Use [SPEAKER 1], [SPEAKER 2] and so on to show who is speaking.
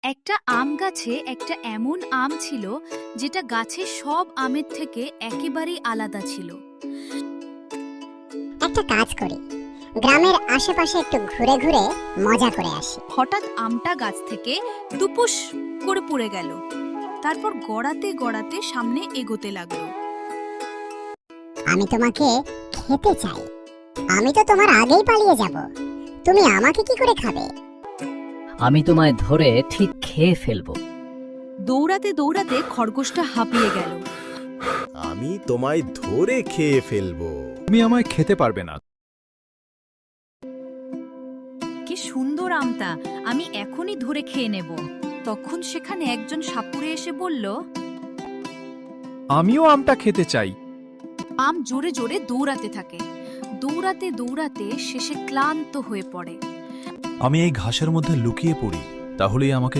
[SPEAKER 1] একটা আম গাছে একটা এমন আম ছিল যেটা গাছের সব আমের থেকে একেবারেই আলাদা ছিল।
[SPEAKER 2] একটা কাজ করি, গ্রামের আশেপাশে একটু ঘুরে ঘুরে মজা করে আসি।
[SPEAKER 1] হঠাৎ আমটা গাছ থেকে দুপুস করে পড়ে গেল। তারপর গড়াতে গড়াতে সামনে এগোতে লাগলো।
[SPEAKER 2] আমি তোমাকে খেতে চাই। আমি তো তোমার আগেই পালিয়ে যাব, তুমি আমাকে কি করে খাবে?
[SPEAKER 3] আমি তোমায় ধরে ঠিক খেয়ে ফেলবো।
[SPEAKER 1] দৌড়াতে দৌড়াতে খরগোশটা হাঁপিয়ে গেল।
[SPEAKER 4] আমি তোমায় ধরে খেয়ে ফেলবো।
[SPEAKER 5] তুমি আমায় খেতে পারবে না।
[SPEAKER 1] কি সুন্দর আমটা, আমি এখনই ধরে খেয়ে নেব। তখন সেখানে একজন সাপুড়ে এসে বলল,
[SPEAKER 5] আমিও আমটা খেতে চাই।
[SPEAKER 1] আম জোরে জোরে দৌড়াতে থাকে। দৌড়াতে দৌড়াতে শেষে ক্লান্ত হয়ে পড়ে।
[SPEAKER 6] আমি এই ঘাসের মধ্যে লুকিয়ে পড়ি, তাহলেই আমাকে